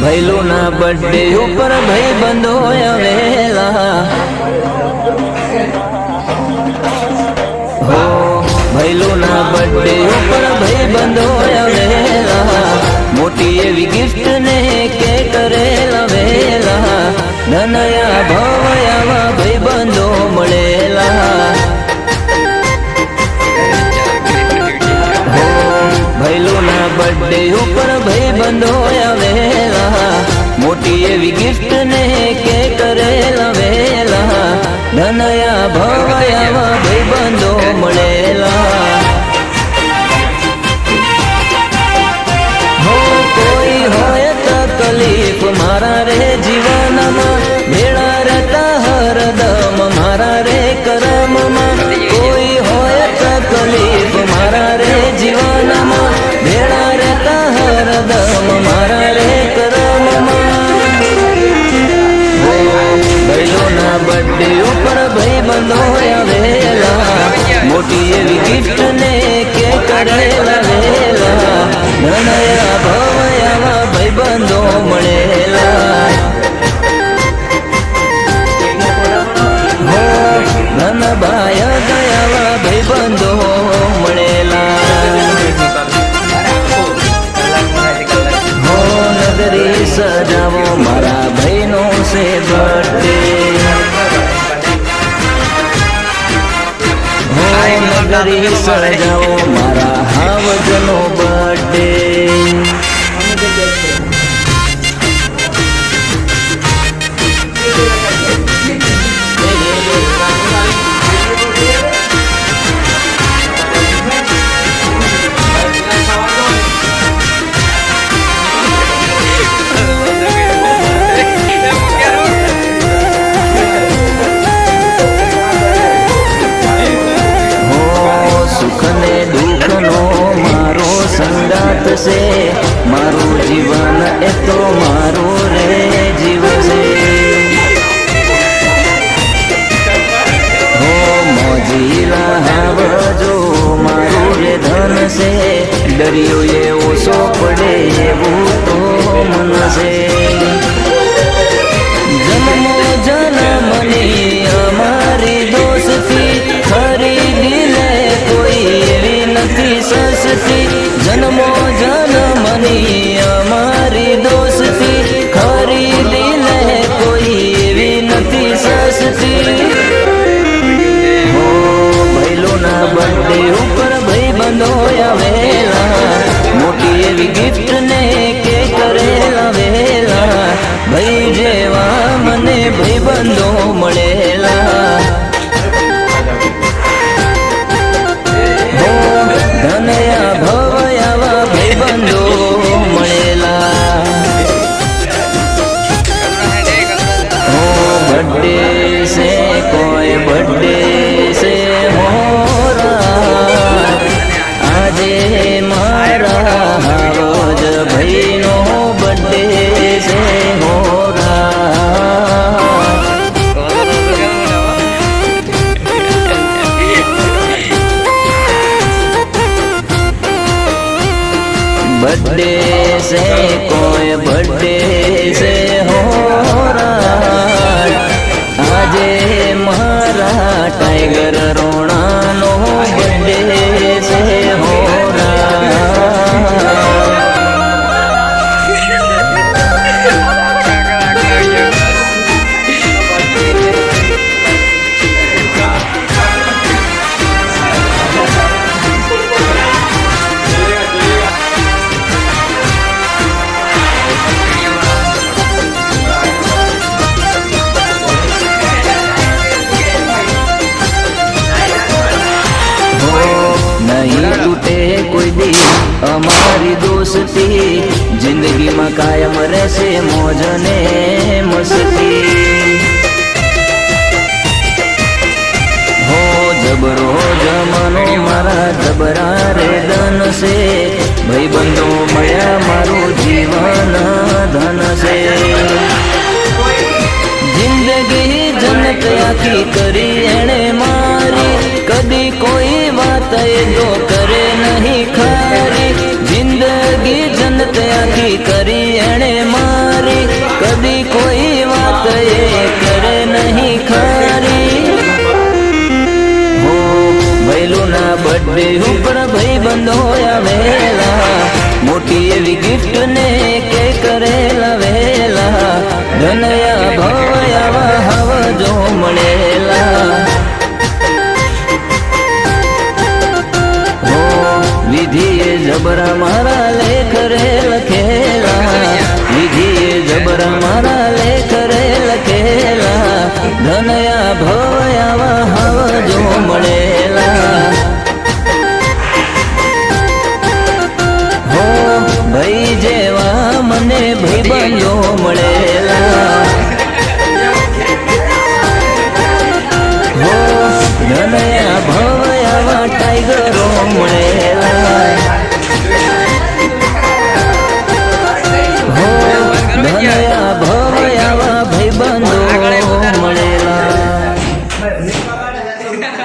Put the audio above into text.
ભૈલુના birthday ઉપર ભાઈ બંધો આવેલા હો ભૈલુના બર્થડે ઉપર ભાઈ બંધો આવેલા મોટી એવી ગિફ્ટ ને કે કરેલા વેલા ધનયા ભવયામાં ભાઈ બંધો મળેલા ભૈલુના બર્થડે ઉપર ભાઈ બંધો આવેલા મોટી એવી ગિફ્ટ ને કે કરેલા વેલા ધનયા ભવયામાં ભાઈ બંધો મળેલા હો કોઈ હોય તકલીફ મારા રે જીવનમાં ભેળા રહેતા હરદમ મારા રે કરમમાં કોઈ હોય તકલીફ મારા રે જીવનમાં ભેળા રહેતા હરદમ મારા રે કરમમાં ભૈલોના બર્થડે ઉપર ભાઈ બંધો આવેલા મોટી એવી ગિફ્ટ ને કે કરેલા વેલા ધનયા ભવયામાં ભાઈ બંધો મળેલા હો ધનભાય દયાવા ભાઈ બંધો મળેલા હો નગરી સજાવો મારા ભાઈનો છે બર્થડે હો નગરી સજાવો મારા હાવજનો બર્થડે છે મારું જીવન એ તો મારું રે જીવ છે હો મોજીલા હાવજો મારું રે ધન છે દરિયો એ ઓછો પડે એવું તો મન છે જન્મો જન્મની અમારી દોસ્તી ખરીદી લે કોઈ એવી નથી સસ્તી જન્મો જન્મની અમારી દોસ્તી ખરીદી લે કોઈ એવી નથી સસ્તી હો ભૈલોના બર્થડે ઉપર ભાઈ બંધો આવેલા મોટી એવી ગિફ્ટ ને કે કરેલા વેલા ભાઈ જેવા મને ભાઈ બંધો મળેલા હો ધનયા ભવયાવા ભાઈ બંધો મળેલા હો બર્થડે છે કોઈ બર્થડે છે મોરા આજે મારા હાવજ ભાઈનો બર્થડે છે बर्थडे से कोई बर्थडे से हो आजे मारा टाइगर रोना नो बर्थडे से हो कोई दी हमारी दोस्ती जिंदगी में कायम रहसे मौज ने मस्ती हो जबरो जमानो मारा जबरा रे धन से भाई बंधो मया मारो जीवन धन से जिंदगी जनत आखी करी एने मारी कदी कोई बात ये तो करे नहीं खारी जिंदगी जनत आखी करी एने मारी બર્થડે ઉપર ભાઈ બંધો આવેલા, મોટી એવી ગિફ્ટ ને કે કરેલા વેલા, ધનયા ભવયા હાવ જો મળેલા. વિધિએ જબરા મારા